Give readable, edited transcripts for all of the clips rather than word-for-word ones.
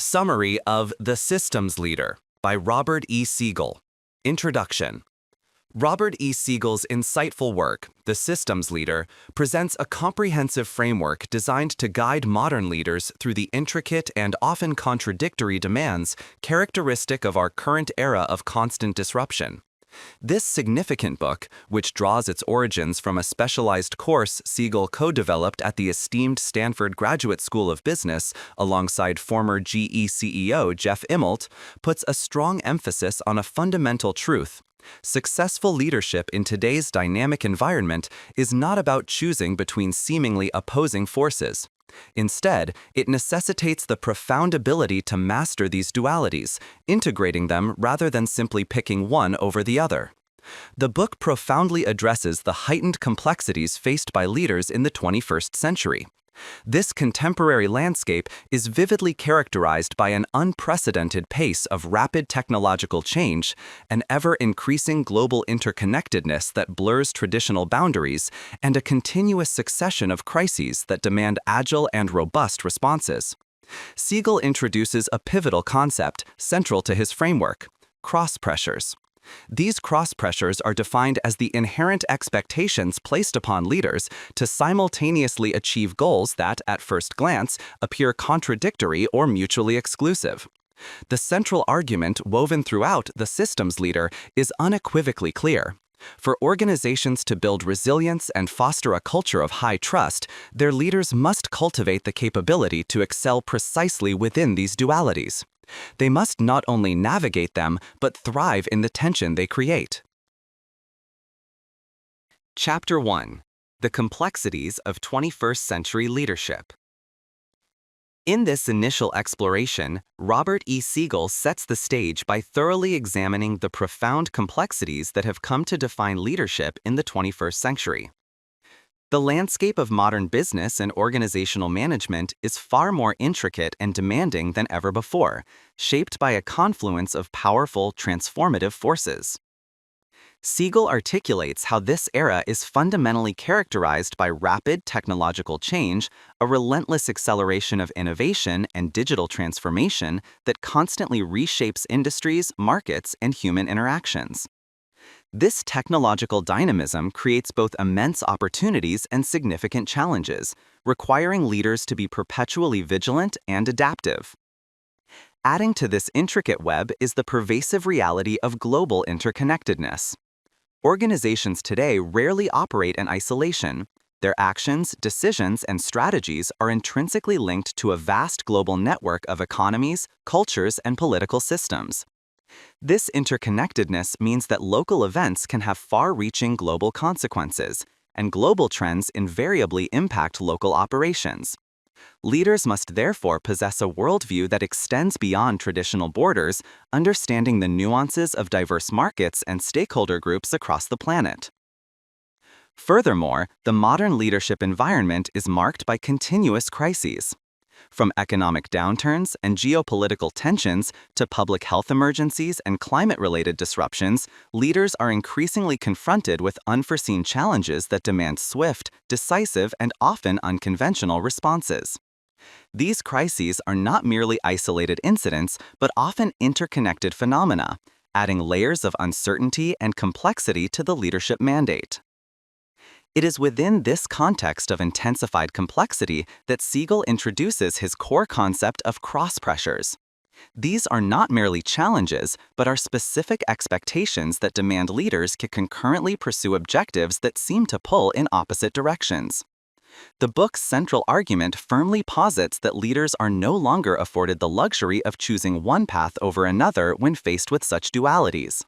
Summary of The Systems Leader by Robert E. Siegel. Introduction. Robert E. Siegel's insightful work, The Systems Leader, presents a comprehensive framework designed to guide modern leaders through the intricate and often contradictory demands characteristic of our current era of constant disruption. This significant book, which draws its origins from a specialized course Siegel co-developed at the esteemed Stanford Graduate School of Business alongside former GE CEO Jeff Immelt, puts a strong emphasis on a fundamental truth. Successful leadership in today's dynamic environment is not about choosing between seemingly opposing forces. Instead, it necessitates the profound ability to master these dualities, integrating them rather than simply picking one over the other. The book profoundly addresses the heightened complexities faced by leaders in the 21st century. This contemporary landscape is vividly characterized by an unprecedented pace of rapid technological change, an ever-increasing global interconnectedness that blurs traditional boundaries, and a continuous succession of crises that demand agile and robust responses. Siegel introduces a pivotal concept central to his framework: cross-pressures. These cross-pressures are defined as the inherent expectations placed upon leaders to simultaneously achieve goals that, at first glance, appear contradictory or mutually exclusive. The central argument woven throughout The Systems Leader is unequivocally clear. For organizations to build resilience and foster a culture of high trust, their leaders must cultivate the capability to excel precisely within these dualities. They must not only navigate them, but thrive in the tension they create. Chapter 1. The Complexities of 21st Century Leadership. In this initial exploration, Robert E. Siegel sets the stage by thoroughly examining the profound complexities that have come to define leadership in the 21st century. The landscape of modern business and organizational management is far more intricate and demanding than ever before, shaped by a confluence of powerful, transformative forces. Siegel articulates how this era is fundamentally characterized by rapid technological change, a relentless acceleration of innovation and digital transformation that constantly reshapes industries, markets, and human interactions. This technological dynamism creates both immense opportunities and significant challenges, requiring leaders to be perpetually vigilant and adaptive. Adding to this intricate web is the pervasive reality of global interconnectedness. Organizations today rarely operate in isolation. Their actions, decisions, and strategies are intrinsically linked to a vast global network of economies, cultures, and political systems. This interconnectedness means that local events can have far-reaching global consequences, and global trends invariably impact local operations. Leaders must therefore possess a worldview that extends beyond traditional borders, understanding the nuances of diverse markets and stakeholder groups across the planet. Furthermore, the modern leadership environment is marked by continuous crises. From economic downturns and geopolitical tensions to public health emergencies and climate-related disruptions, leaders are increasingly confronted with unforeseen challenges that demand swift, decisive, and often unconventional responses. These crises are not merely isolated incidents, but often interconnected phenomena, adding layers of uncertainty and complexity to the leadership mandate. It is within this context of intensified complexity that Siegel introduces his core concept of cross-pressures. These are not merely challenges, but are specific expectations that demand leaders to concurrently pursue objectives that seem to pull in opposite directions. The book's central argument firmly posits that leaders are no longer afforded the luxury of choosing one path over another when faced with such dualities.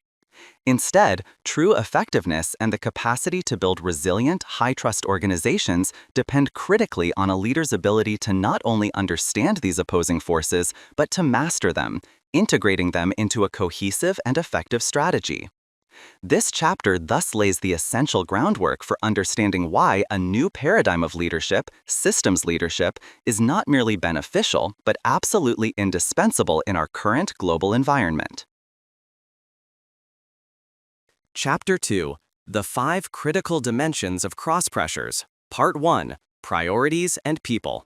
Instead, true effectiveness and the capacity to build resilient, high-trust organizations depend critically on a leader's ability to not only understand these opposing forces, but to master them, integrating them into a cohesive and effective strategy. This chapter thus lays the essential groundwork for understanding why a new paradigm of leadership, systems leadership, is not merely beneficial, but absolutely indispensable in our current global environment. Chapter 2. The 5 Critical Dimensions of Cross-Pressures, Part 1, Priorities and People.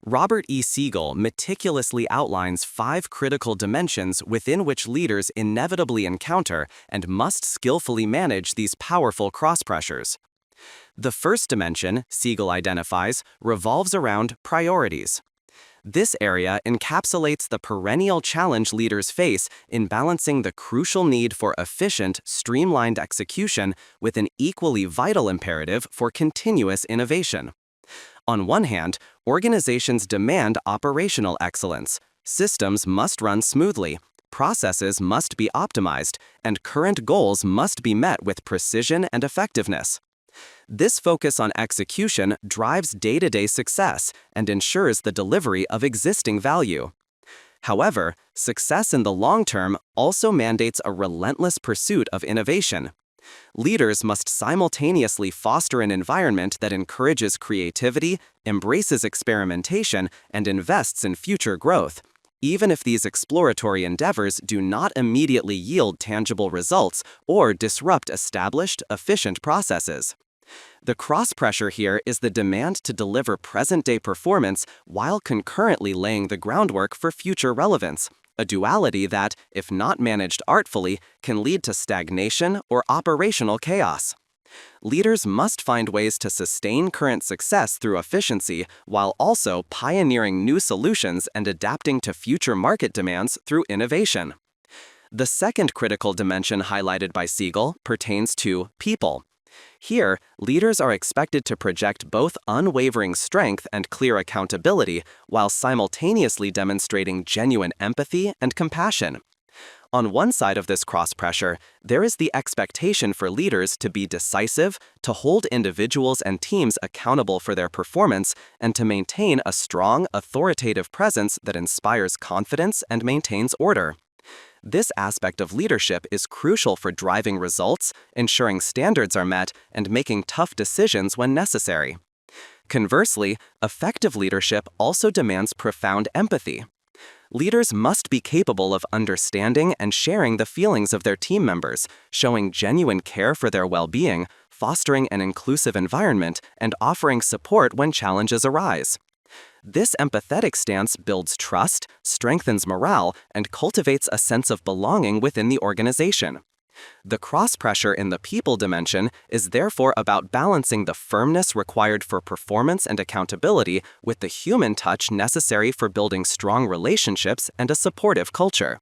Robert E. Siegel meticulously outlines 5 critical dimensions within which leaders inevitably encounter and must skillfully manage these powerful cross-pressures. The first dimension, Siegel identifies, revolves around priorities. This area encapsulates the perennial challenge leaders face in balancing the crucial need for efficient, streamlined execution with an equally vital imperative for continuous innovation. On one hand, organizations demand operational excellence. Systems must run smoothly, processes must be optimized, and current goals must be met with precision and effectiveness. This focus on execution drives day-to-day success and ensures the delivery of existing value. However, success in the long term also mandates a relentless pursuit of innovation. Leaders must simultaneously foster an environment that encourages creativity, embraces experimentation, and invests in future growth, even if these exploratory endeavors do not immediately yield tangible results or disrupt established, efficient processes. The cross-pressure here is the demand to deliver present-day performance while concurrently laying the groundwork for future relevance, a duality that, if not managed artfully, can lead to stagnation or operational chaos. Leaders must find ways to sustain current success through efficiency while also pioneering new solutions and adapting to future market demands through innovation. The second critical dimension highlighted by Siegel pertains to people. Here, leaders are expected to project both unwavering strength and clear accountability while simultaneously demonstrating genuine empathy and compassion. On one side of this cross-pressure, there is the expectation for leaders to be decisive, to hold individuals and teams accountable for their performance, and to maintain a strong, authoritative presence that inspires confidence and maintains order. This aspect of leadership is crucial for driving results, ensuring standards are met, and making tough decisions when necessary. Conversely, effective leadership also demands profound empathy. Leaders must be capable of understanding and sharing the feelings of their team members, showing genuine care for their well-being, fostering an inclusive environment, and offering support when challenges arise. This empathetic stance builds trust, strengthens morale, and cultivates a sense of belonging within the organization. The cross-pressure in the people dimension is therefore about balancing the firmness required for performance and accountability with the human touch necessary for building strong relationships and a supportive culture.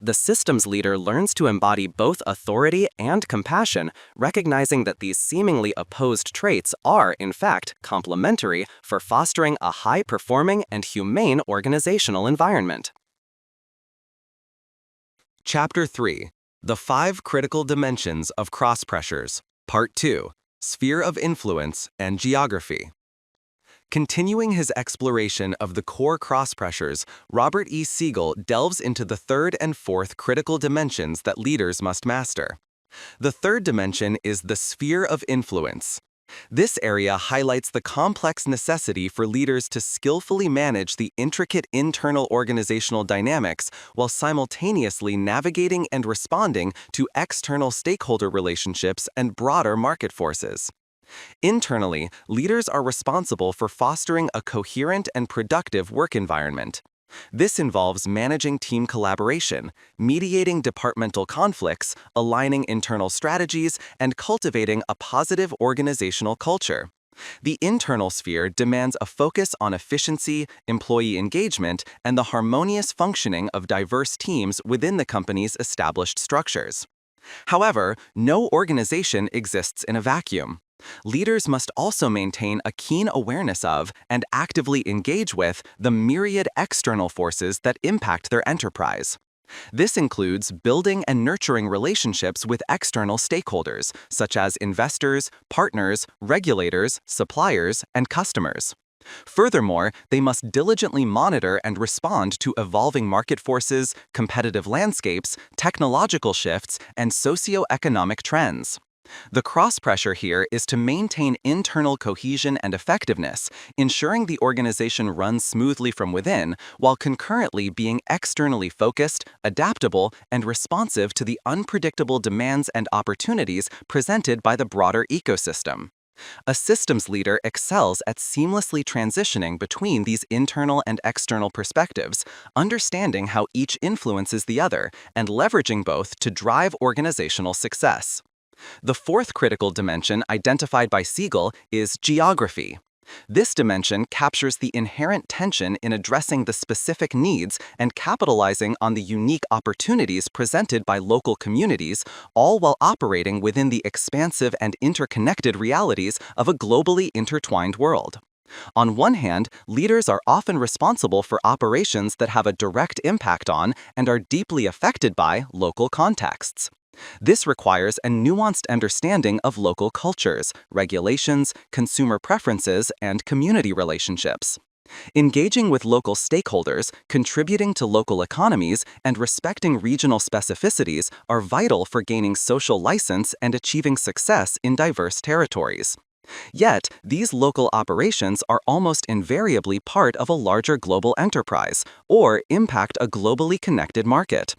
The systems leader learns to embody both authority and compassion, recognizing that these seemingly opposed traits are, in fact, complementary for fostering a high-performing and humane organizational environment. Chapter 3. The 5 Critical Dimensions of Cross-Pressures. Part 2. Sphere of Influence and Geography. Continuing his exploration of the core cross-pressures, Robert E. Siegel delves into the third and fourth critical dimensions that leaders must master. The third dimension is the sphere of influence. This area highlights the complex necessity for leaders to skillfully manage the intricate internal organizational dynamics while simultaneously navigating and responding to external stakeholder relationships and broader market forces. Internally, leaders are responsible for fostering a coherent and productive work environment. This involves managing team collaboration, mediating departmental conflicts, aligning internal strategies, and cultivating a positive organizational culture. The internal sphere demands a focus on efficiency, employee engagement, and the harmonious functioning of diverse teams within the company's established structures. However, no organization exists in a vacuum. Leaders must also maintain a keen awareness of and actively engage with the myriad external forces that impact their enterprise. This includes building and nurturing relationships with external stakeholders, such as investors, partners, regulators, suppliers, and customers. Furthermore, they must diligently monitor and respond to evolving market forces, competitive landscapes, technological shifts, and socioeconomic trends. The cross-pressure here is to maintain internal cohesion and effectiveness, ensuring the organization runs smoothly from within, while concurrently being externally focused, adaptable, and responsive to the unpredictable demands and opportunities presented by the broader ecosystem. A systems leader excels at seamlessly transitioning between these internal and external perspectives, understanding how each influences the other, and leveraging both to drive organizational success. The fourth critical dimension identified by Siegel is geography. This dimension captures the inherent tension in addressing the specific needs and capitalizing on the unique opportunities presented by local communities, all while operating within the expansive and interconnected realities of a globally intertwined world. On one hand, leaders are often responsible for operations that have a direct impact on and are deeply affected by local contexts. This requires a nuanced understanding of local cultures, regulations, consumer preferences, and community relationships. Engaging with local stakeholders, contributing to local economies, and respecting regional specificities are vital for gaining social license and achieving success in diverse territories. Yet, these local operations are almost invariably part of a larger global enterprise or impact a globally connected market.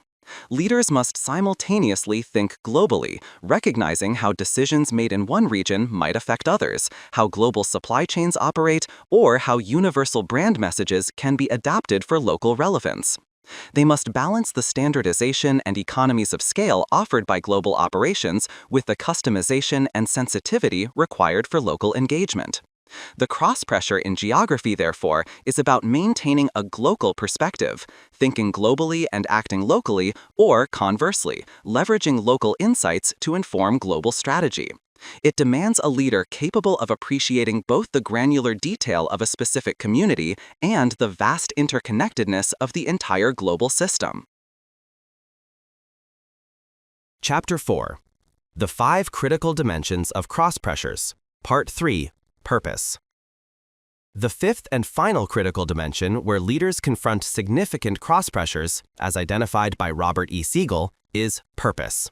Leaders must simultaneously think globally, recognizing how decisions made in one region might affect others, how global supply chains operate, or how universal brand messages can be adapted for local relevance. They must balance the standardization and economies of scale offered by global operations with the customization and sensitivity required for local engagement. The cross-pressure in geography, therefore, is about maintaining a global perspective, thinking globally and acting locally, or conversely, leveraging local insights to inform global strategy. It demands a leader capable of appreciating both the granular detail of a specific community and the vast interconnectedness of the entire global system. Chapter 4. The 5 Critical Dimensions of Cross-Pressures, Part 3. Purpose. The fifth and final critical dimension where leaders confront significant cross-pressures, as identified by Robert E. Siegel, is purpose.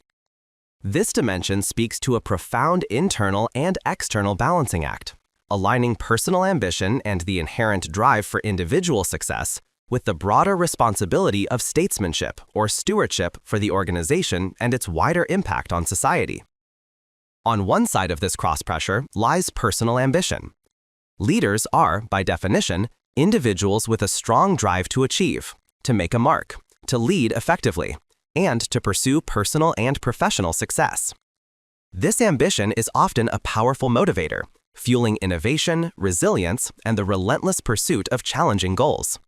This dimension speaks to a profound internal and external balancing act, aligning personal ambition and the inherent drive for individual success with the broader responsibility of statesmanship or stewardship for the organization and its wider impact on society. On one side of this cross-pressure lies personal ambition. Leaders are, by definition, individuals with a strong drive to achieve, to make a mark, to lead effectively, and to pursue personal and professional success. This ambition is often a powerful motivator, fueling innovation, resilience, and the relentless pursuit of challenging goals.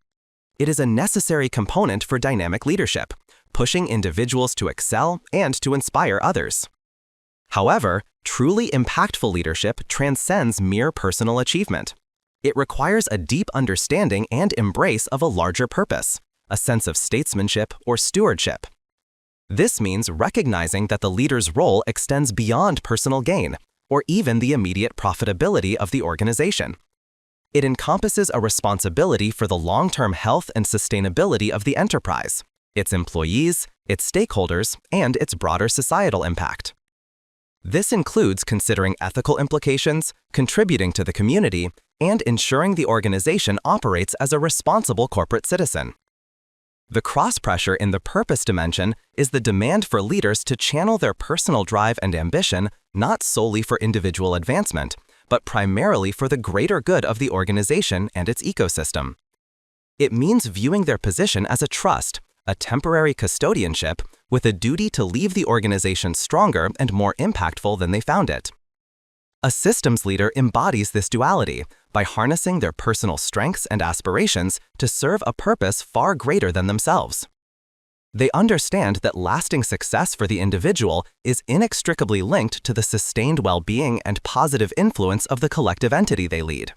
It is a necessary component for dynamic leadership, pushing individuals to excel and to inspire others. However, truly impactful leadership transcends mere personal achievement. It requires a deep understanding and embrace of a larger purpose, a sense of statesmanship or stewardship. This means recognizing that the leader's role extends beyond personal gain, or even the immediate profitability of the organization. It encompasses a responsibility for the long-term health and sustainability of the enterprise, its employees, its stakeholders, and its broader societal impact. This includes considering ethical implications, contributing to the community, and ensuring the organization operates as a responsible corporate citizen. The cross-pressure in the purpose dimension is the demand for leaders to channel their personal drive and ambition not solely for individual advancement, but primarily for the greater good of the organization and its ecosystem. It means viewing their position as a trust, a temporary custodianship, with a duty to leave the organization stronger and more impactful than they found it. A systems leader embodies this duality by harnessing their personal strengths and aspirations to serve a purpose far greater than themselves. They understand that lasting success for the individual is inextricably linked to the sustained well-being and positive influence of the collective entity they lead.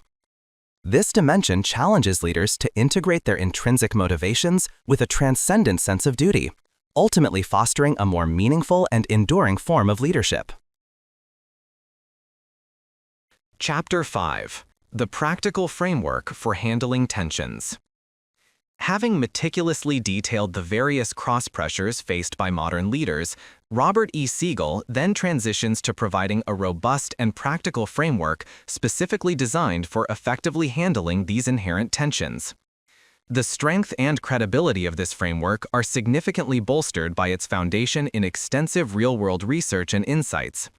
This dimension challenges leaders to integrate their intrinsic motivations with a transcendent sense of duty, ultimately fostering a more meaningful and enduring form of leadership. Chapter 5. The Practical Framework for Handling Tensions. Having meticulously detailed the various cross-pressures faced by modern leaders, Robert E. Siegel then transitions to providing a robust and practical framework specifically designed for effectively handling these inherent tensions. The strength and credibility of this framework are significantly bolstered by its foundation in extensive real-world research and insights.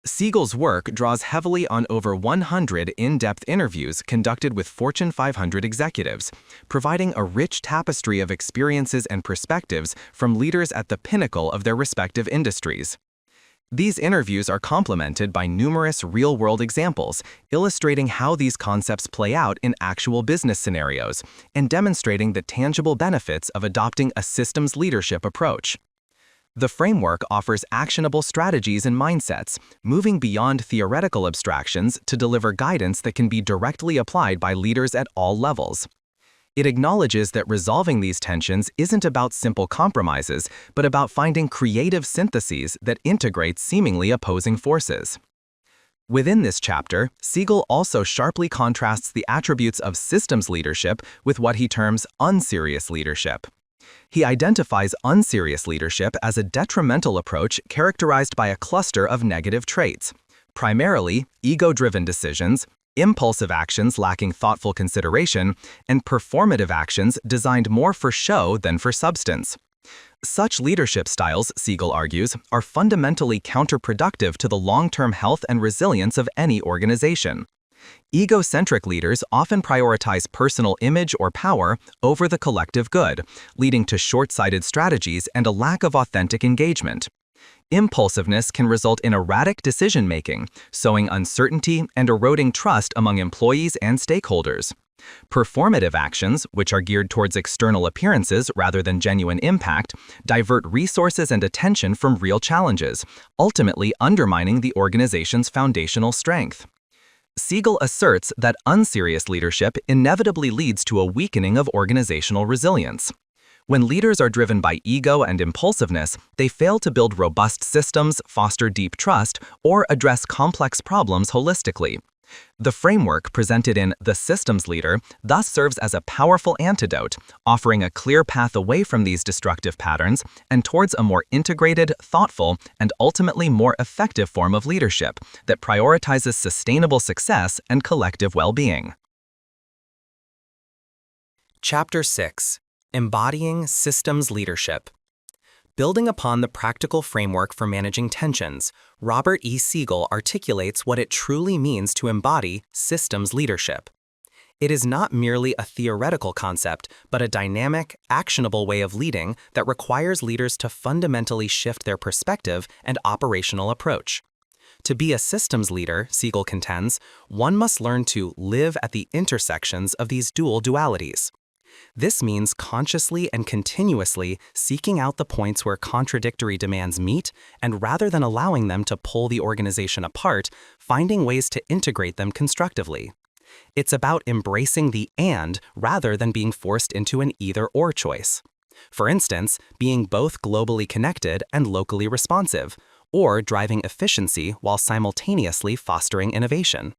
Siegel's work draws heavily on over 100 in-depth interviews conducted with Fortune 500 executives, providing a rich tapestry of experiences and perspectives from leaders at the pinnacle of their respective industries. These interviews are complemented by numerous real-world examples, illustrating how these concepts play out in actual business scenarios and demonstrating the tangible benefits of adopting a systems leadership approach. The framework offers actionable strategies and mindsets, moving beyond theoretical abstractions to deliver guidance that can be directly applied by leaders at all levels. It acknowledges that resolving these tensions isn't about simple compromises, but about finding creative syntheses that integrate seemingly opposing forces. Within this chapter, Siegel also sharply contrasts the attributes of systems leadership with what he terms unserious leadership. He identifies unserious leadership as a detrimental approach characterized by a cluster of negative traits, primarily ego-driven decisions, impulsive actions lacking thoughtful consideration, and performative actions designed more for show than for substance. Such leadership styles, Siegel argues, are fundamentally counterproductive to the long-term health and resilience of any organization. Egocentric leaders often prioritize personal image or power over the collective good, leading to short-sighted strategies and a lack of authentic engagement. Impulsiveness can result in erratic decision-making, sowing uncertainty and eroding trust among employees and stakeholders. Performative actions, which are geared towards external appearances rather than genuine impact, divert resources and attention from real challenges, ultimately undermining the organization's foundational strength. Siegel asserts that unserious leadership inevitably leads to a weakening of organizational resilience. When leaders are driven by ego and impulsiveness, they fail to build robust systems, foster deep trust, or address complex problems holistically. The framework presented in The Systems Leader thus serves as a powerful antidote, offering a clear path away from these destructive patterns and towards a more integrated, thoughtful, and ultimately more effective form of leadership that prioritizes sustainable success and collective well-being. Chapter 6: Embodying Systems Leadership. Building upon the practical framework for managing tensions, Robert E. Siegel articulates what it truly means to embody systems leadership. It is not merely a theoretical concept, but a dynamic, actionable way of leading that requires leaders to fundamentally shift their perspective and operational approach. To be a systems leader, Siegel contends, one must learn to live at the intersections of these dual dualities. This means consciously and continuously seeking out the points where contradictory demands meet, and rather than allowing them to pull the organization apart, finding ways to integrate them constructively. It's about embracing the and rather than being forced into an either-or choice. For instance, being both globally connected and locally responsive, or driving efficiency while simultaneously fostering innovation.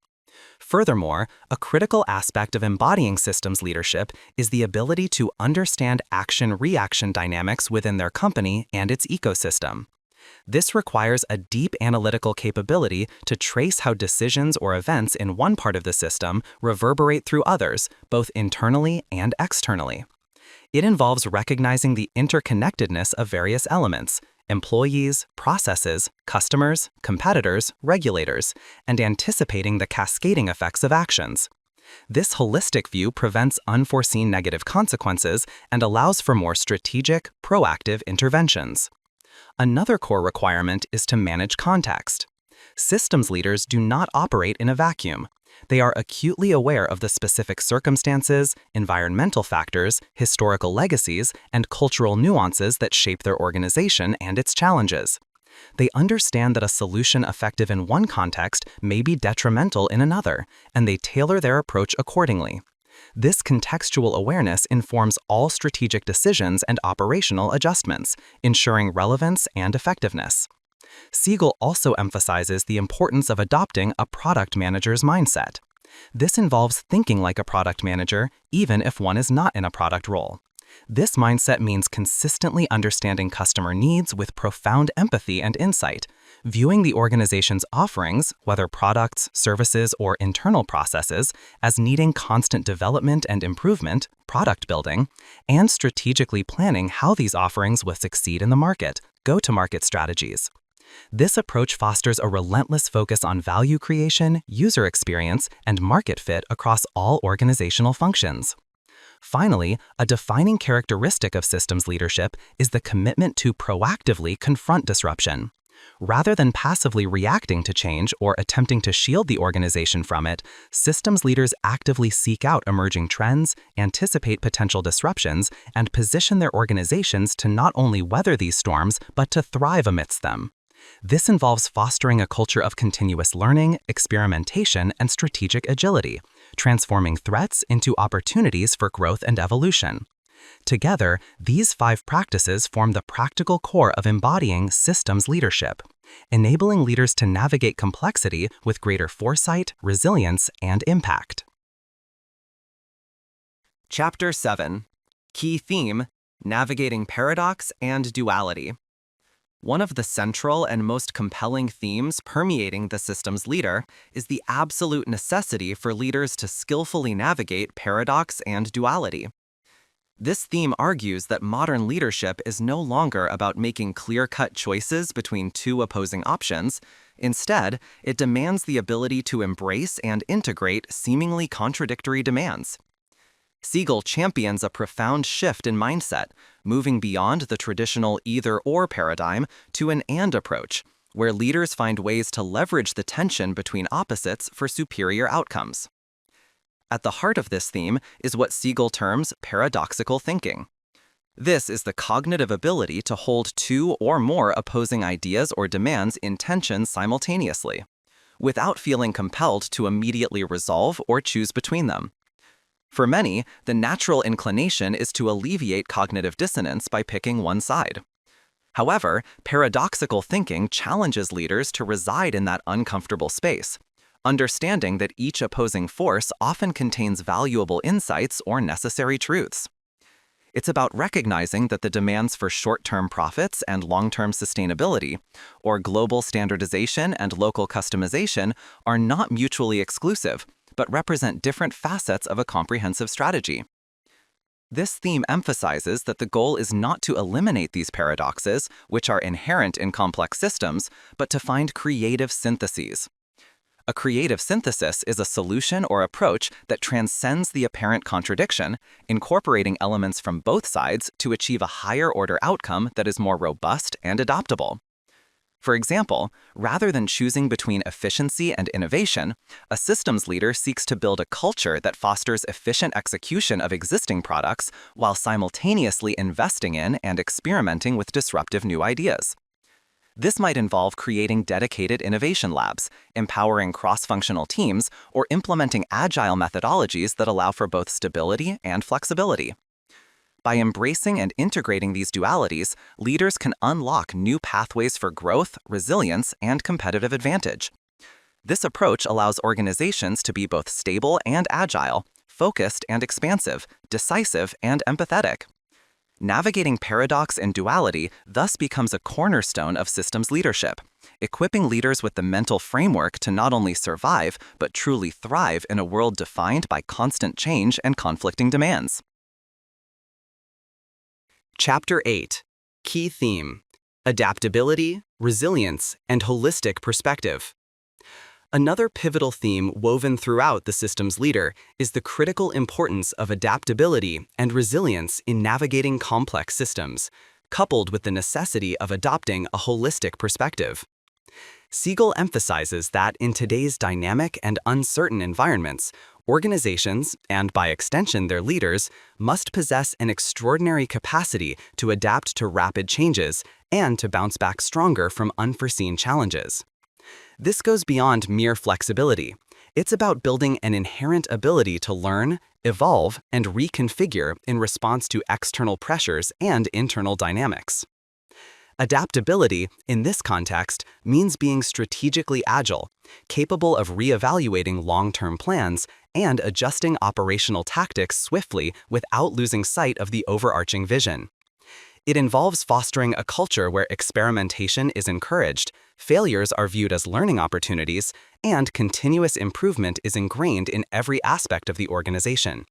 Furthermore, a critical aspect of embodying systems leadership is the ability to understand action-reaction dynamics within their company and its ecosystem. This requires a deep analytical capability to trace how decisions or events in one part of the system reverberate through others, both internally and externally. It involves recognizing the interconnectedness of various elements, employees, processes, customers, competitors, regulators, and anticipating the cascading effects of actions. This holistic view prevents unforeseen negative consequences and allows for more strategic, proactive interventions. Another core requirement is to manage context. Systems leaders do not operate in a vacuum. They are acutely aware of the specific circumstances, environmental factors, historical legacies, and cultural nuances that shape their organization and its challenges. They understand that a solution effective in one context may be detrimental in another, and they tailor their approach accordingly. This contextual awareness informs all strategic decisions and operational adjustments, ensuring relevance and effectiveness. Siegel also emphasizes the importance of adopting a product manager's mindset. This involves thinking like a product manager, even if one is not in a product role. This mindset means consistently understanding customer needs with profound empathy and insight, viewing the organization's offerings, whether products, services, or internal processes, as needing constant development and improvement, product building, and strategically planning how these offerings will succeed in the market, go-to-market strategies. This approach fosters a relentless focus on value creation, user experience, and market fit across all organizational functions. Finally, a defining characteristic of systems leadership is the commitment to proactively confront disruption. Rather than passively reacting to change or attempting to shield the organization from it, systems leaders actively seek out emerging trends, anticipate potential disruptions, and position their organizations to not only weather these storms, but to thrive amidst them. This involves fostering a culture of continuous learning, experimentation, and strategic agility, transforming threats into opportunities for growth and evolution. Together, these 5 practices form the practical core of embodying systems leadership, enabling leaders to navigate complexity with greater foresight, resilience, and impact. Chapter 7. Key theme: Navigating Paradox and Duality. One of the central and most compelling themes permeating the systems leader is the absolute necessity for leaders to skillfully navigate paradox and duality. This theme argues that modern leadership is no longer about making clear-cut choices between 2 opposing options. Instead, it demands the ability to embrace and integrate seemingly contradictory demands. Siegel champions a profound shift in mindset, moving beyond the traditional either-or paradigm to an and approach, where leaders find ways to leverage the tension between opposites for superior outcomes. At the heart of this theme is what Siegel terms paradoxical thinking. This is the cognitive ability to hold 2 or more opposing ideas or demands in tension simultaneously, without feeling compelled to immediately resolve or choose between them. For many, the natural inclination is to alleviate cognitive dissonance by picking one side. However, paradoxical thinking challenges leaders to reside in that uncomfortable space, understanding that each opposing force often contains valuable insights or necessary truths. It's about recognizing that the demands for short-term profits and long-term sustainability, or global standardization and local customization, are not mutually exclusive, but represent different facets of a comprehensive strategy. This theme emphasizes that the goal is not to eliminate these paradoxes, which are inherent in complex systems, but to find creative syntheses. A creative synthesis is a solution or approach that transcends the apparent contradiction, incorporating elements from both sides to achieve a higher-order outcome that is more robust and adaptable. For example, rather than choosing between efficiency and innovation, a systems leader seeks to build a culture that fosters efficient execution of existing products while simultaneously investing in and experimenting with disruptive new ideas. This might involve creating dedicated innovation labs, empowering cross-functional teams, or implementing agile methodologies that allow for both stability and flexibility. By embracing and integrating these dualities, leaders can unlock new pathways for growth, resilience, and competitive advantage. This approach allows organizations to be both stable and agile, focused and expansive, decisive and empathetic. Navigating paradox and duality thus becomes a cornerstone of systems leadership, equipping leaders with the mental framework to not only survive, but truly thrive in a world defined by constant change and conflicting demands. Chapter 8. Key theme: Adaptability, Resilience, and Holistic Perspective. Another pivotal theme woven throughout the systems leader is the critical importance of adaptability and resilience in navigating complex systems, coupled with the necessity of adopting a holistic perspective. Siegel emphasizes that in today's dynamic and uncertain environments, organizations, and by extension their leaders, must possess an extraordinary capacity to adapt to rapid changes and to bounce back stronger from unforeseen challenges. This goes beyond mere flexibility. It's about building an inherent ability to learn, evolve, and reconfigure in response to external pressures and internal dynamics. Adaptability, in this context, means being strategically agile, capable of reevaluating long-term plans and adjusting operational tactics swiftly without losing sight of the overarching vision. It involves fostering a culture where experimentation is encouraged, failures are viewed as learning opportunities, and continuous improvement is ingrained in every aspect of the organization.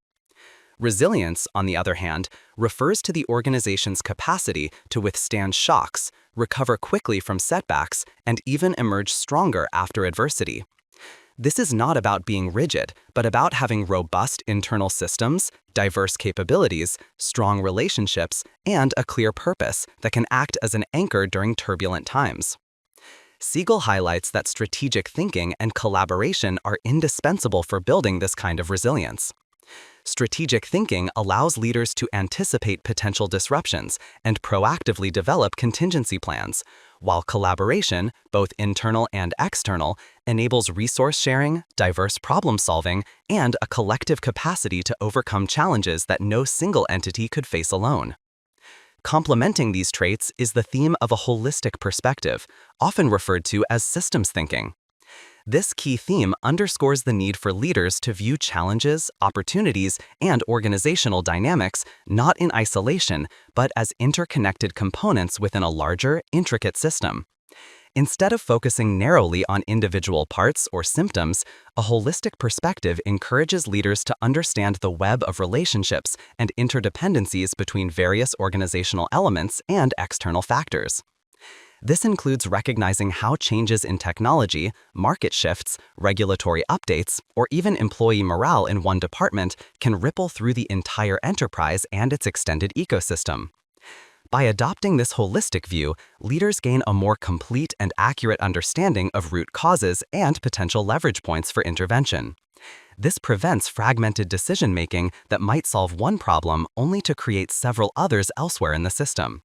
Resilience, on the other hand, refers to the organization's capacity to withstand shocks, recover quickly from setbacks, and even emerge stronger after adversity. This is not about being rigid, but about having robust internal systems, diverse capabilities, strong relationships, and a clear purpose that can act as an anchor during turbulent times. Siegel highlights that strategic thinking and collaboration are indispensable for building this kind of resilience. Strategic thinking allows leaders to anticipate potential disruptions and proactively develop contingency plans, while collaboration, both internal and external, enables resource sharing, diverse problem solving, and a collective capacity to overcome challenges that no single entity could face alone. Complementing these traits is the theme of a holistic perspective, often referred to as systems thinking. This key theme underscores the need for leaders to view challenges, opportunities, and organizational dynamics not in isolation, but as interconnected components within a larger, intricate system. Instead of focusing narrowly on individual parts or symptoms, a holistic perspective encourages leaders to understand the web of relationships and interdependencies between various organizational elements and external factors. This includes recognizing how changes in technology, market shifts, regulatory updates, or even employee morale in one department can ripple through the entire enterprise and its extended ecosystem. By adopting this holistic view, leaders gain a more complete and accurate understanding of root causes and potential leverage points for intervention. This prevents fragmented decision-making that might solve one problem only to create several others elsewhere in the system.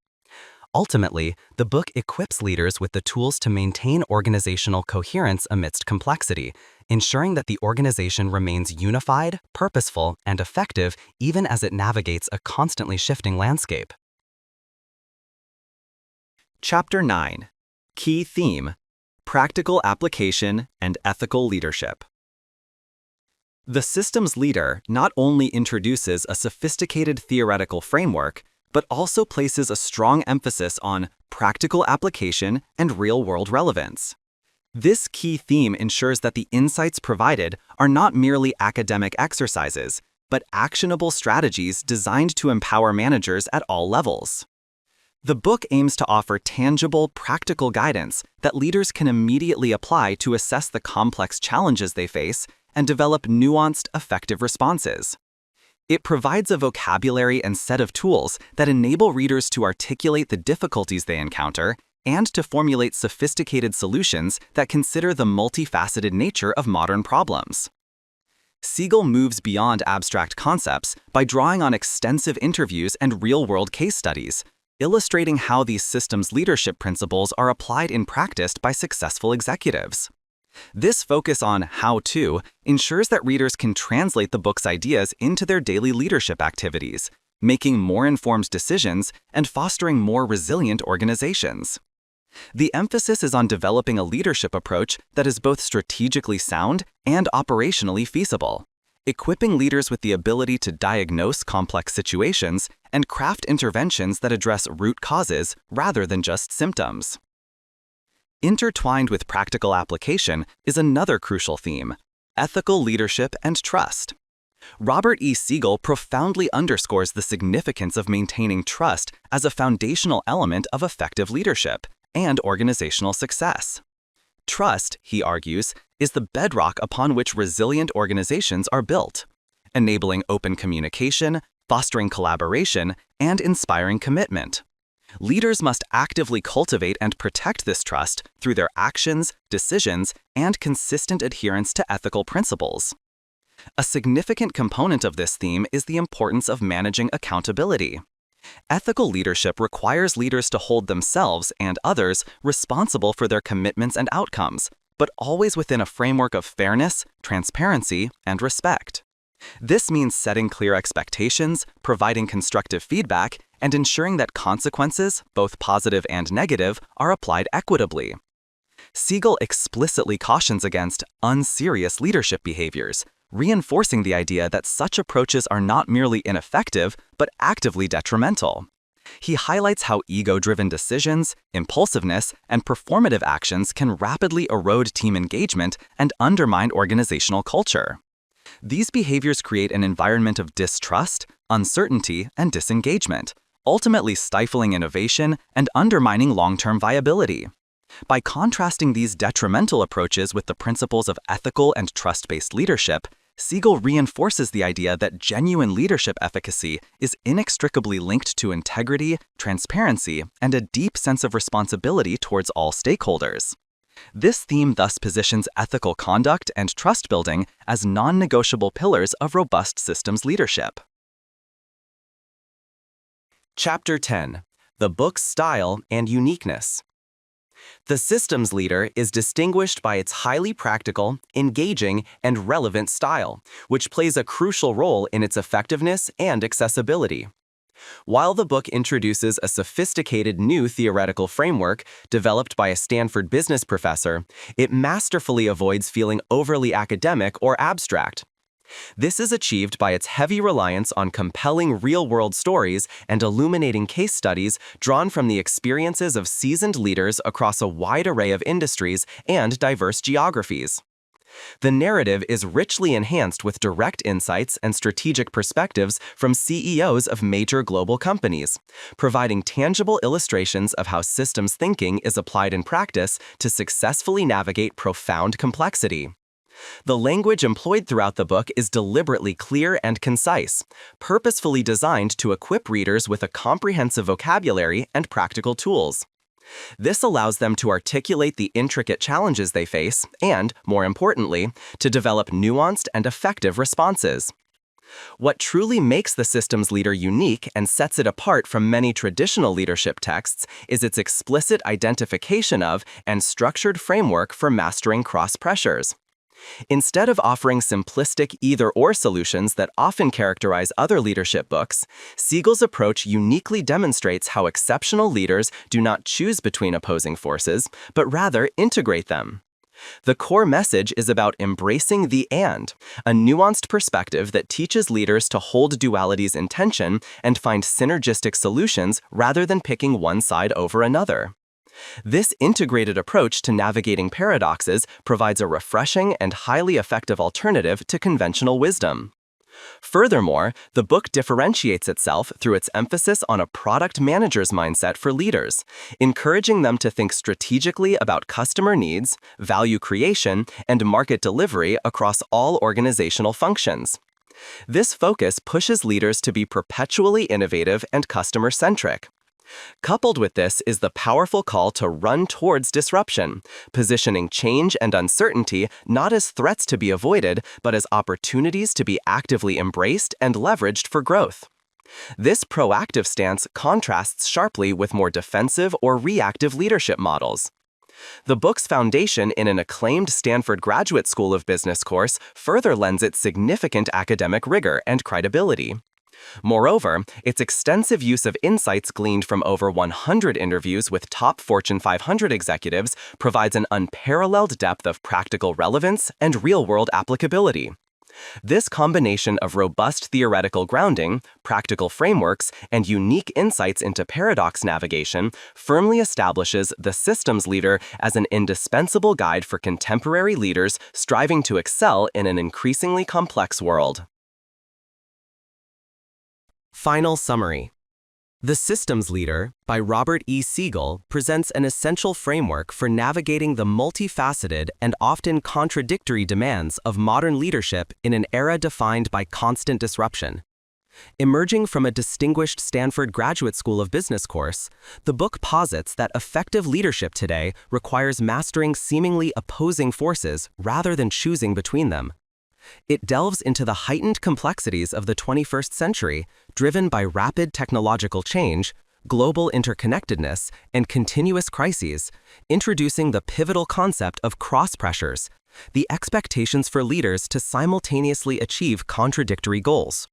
Ultimately, the book equips leaders with the tools to maintain organizational coherence amidst complexity, ensuring that the organization remains unified, purposeful, and effective even as it navigates a constantly shifting landscape. Chapter 9. Key Theme: Practical Application and Ethical Leadership. The systems leader not only introduces a sophisticated theoretical framework, but also places a strong emphasis on practical application and real-world relevance. This key theme ensures that the insights provided are not merely academic exercises, but actionable strategies designed to empower managers at all levels. The book aims to offer tangible, practical guidance that leaders can immediately apply to assess the complex challenges they face and develop nuanced, effective responses. It provides a vocabulary and set of tools that enable readers to articulate the difficulties they encounter and to formulate sophisticated solutions that consider the multifaceted nature of modern problems. Siegel moves beyond abstract concepts by drawing on extensive interviews and real-world case studies, illustrating how these systems leadership principles are applied in practice by successful executives. This focus on how-to ensures that readers can translate the book's ideas into their daily leadership activities, making more informed decisions and fostering more resilient organizations. The emphasis is on developing a leadership approach that is both strategically sound and operationally feasible, equipping leaders with the ability to diagnose complex situations and craft interventions that address root causes rather than just symptoms. Intertwined with practical application is another crucial theme: ethical leadership and trust. Robert E. Siegel profoundly underscores the significance of maintaining trust as a foundational element of effective leadership and organizational success. Trust, he argues, is the bedrock upon which resilient organizations are built, enabling open communication, fostering collaboration, and inspiring commitment. Leaders must actively cultivate and protect this trust through their actions, decisions, and consistent adherence to ethical principles. A significant component of this theme is the importance of managing accountability. Ethical leadership requires leaders to hold themselves and others responsible for their commitments and outcomes, but always within a framework of fairness, transparency, and respect. This means setting clear expectations, providing constructive feedback, and ensuring that consequences, both positive and negative, are applied equitably. Siegel explicitly cautions against unserious leadership behaviors, reinforcing the idea that such approaches are not merely ineffective, but actively detrimental. He highlights how ego-driven decisions, impulsiveness, and performative actions can rapidly erode team engagement and undermine organizational culture. These behaviors create an environment of distrust, uncertainty, and disengagement, ultimately stifling innovation and undermining long-term viability. By contrasting these detrimental approaches with the principles of ethical and trust-based leadership, Siegel reinforces the idea that genuine leadership efficacy is inextricably linked to integrity, transparency, and a deep sense of responsibility towards all stakeholders. This theme thus positions ethical conduct and trust building as non-negotiable pillars of robust systems leadership. Chapter 10: The Book's Style and Uniqueness. The systems leader is distinguished by its highly practical, engaging, and relevant style, which plays a crucial role in its effectiveness and accessibility. While the book introduces a sophisticated new theoretical framework developed by a Stanford business professor, it masterfully avoids feeling overly academic or abstract. This is achieved by its heavy reliance on compelling real-world stories and illuminating case studies drawn from the experiences of seasoned leaders across a wide array of industries and diverse geographies. The narrative is richly enhanced with direct insights and strategic perspectives from CEOs of major global companies, providing tangible illustrations of how systems thinking is applied in practice to successfully navigate profound complexity. The language employed throughout the book is deliberately clear and concise, purposefully designed to equip readers with a comprehensive vocabulary and practical tools. This allows them to articulate the intricate challenges they face and, more importantly, to develop nuanced and effective responses. What truly makes the systems leader unique and sets it apart from many traditional leadership texts is its explicit identification of and structured framework for mastering cross-pressures. Instead of offering simplistic either-or solutions that often characterize other leadership books, Siegel's approach uniquely demonstrates how exceptional leaders do not choose between opposing forces, but rather integrate them. The core message is about embracing the and, a nuanced perspective that teaches leaders to hold dualities in tension and find synergistic solutions rather than picking one side over another. This integrated approach to navigating paradoxes provides a refreshing and highly effective alternative to conventional wisdom. Furthermore, the book differentiates itself through its emphasis on a product manager's mindset for leaders, encouraging them to think strategically about customer needs, value creation, and market delivery across all organizational functions. This focus pushes leaders to be perpetually innovative and customer-centric. Coupled with this is the powerful call to run towards disruption, positioning change and uncertainty not as threats to be avoided, but as opportunities to be actively embraced and leveraged for growth. This proactive stance contrasts sharply with more defensive or reactive leadership models. The book's foundation in an acclaimed Stanford Graduate School of Business course further lends it significant academic rigor and credibility. Moreover, its extensive use of insights gleaned from over 100 interviews with top Fortune 500 executives provides an unparalleled depth of practical relevance and real-world applicability. This combination of robust theoretical grounding, practical frameworks, and unique insights into paradox navigation firmly establishes the systems leader as an indispensable guide for contemporary leaders striving to excel in an increasingly complex world. Final summary. The Systems Leader, by Robert E. Siegel, presents an essential framework for navigating the multifaceted and often contradictory demands of modern leadership in an era defined by constant disruption. Emerging from a distinguished Stanford Graduate School of Business course, the book posits that effective leadership today requires mastering seemingly opposing forces rather than choosing between them. It delves into the heightened complexities of the 21st century, driven by rapid technological change, global interconnectedness, and continuous crises, introducing the pivotal concept of cross-pressures, the expectations for leaders to simultaneously achieve contradictory goals.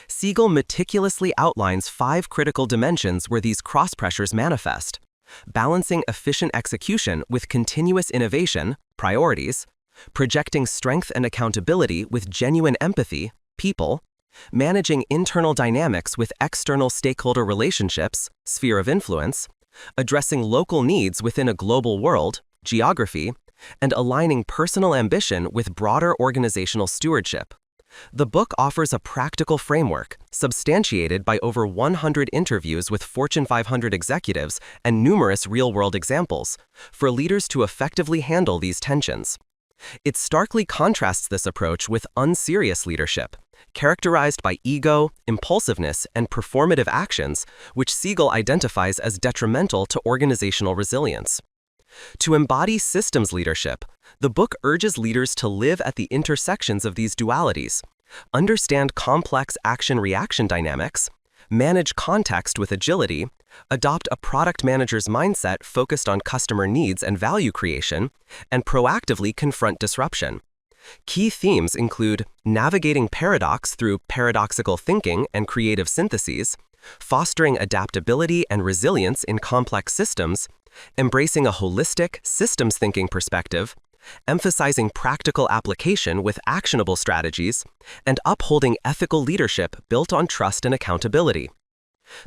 Siegel meticulously outlines 5 critical dimensions where these cross-pressures manifest: balancing efficient execution with continuous innovation, priorities; projecting strength and accountability with genuine empathy, people; managing internal dynamics with external stakeholder relationships, sphere of influence; addressing local needs within a global world, geography; and aligning personal ambition with broader organizational stewardship, The book offers a practical framework, substantiated by over 100 interviews with Fortune 500 executives and numerous real-world examples, for leaders to effectively handle these tensions. It starkly contrasts this approach with unserious leadership, characterized by ego, impulsiveness, and performative actions, which Siegel identifies as detrimental to organizational resilience. To embody systems leadership, the book urges leaders to live at the intersections of these dualities, understand complex action-reaction dynamics, manage context with agility, adopt a product manager's mindset focused on customer needs and value creation, and proactively confront disruption. Key themes include navigating paradox through paradoxical thinking and creative syntheses, fostering adaptability and resilience in complex systems, embracing a holistic, systems thinking perspective, emphasizing practical application with actionable strategies, and upholding ethical leadership built on trust and accountability.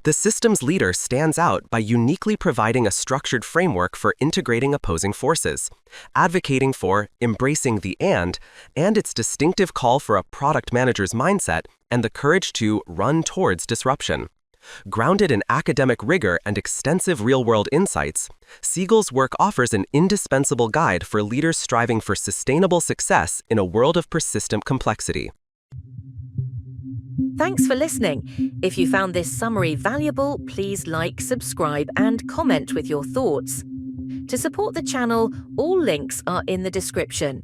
The systems leader stands out by uniquely providing a structured framework for integrating opposing forces, advocating for embracing the and its distinctive call for a product manager's mindset and the courage to run towards disruption. Grounded in academic rigor and extensive real-world insights, Siegel's work offers an indispensable guide for leaders striving for sustainable success in a world of persistent complexity. Thanks for listening. If you found this summary valuable, please like, subscribe, and comment with your thoughts. To support the channel, all links are in the description.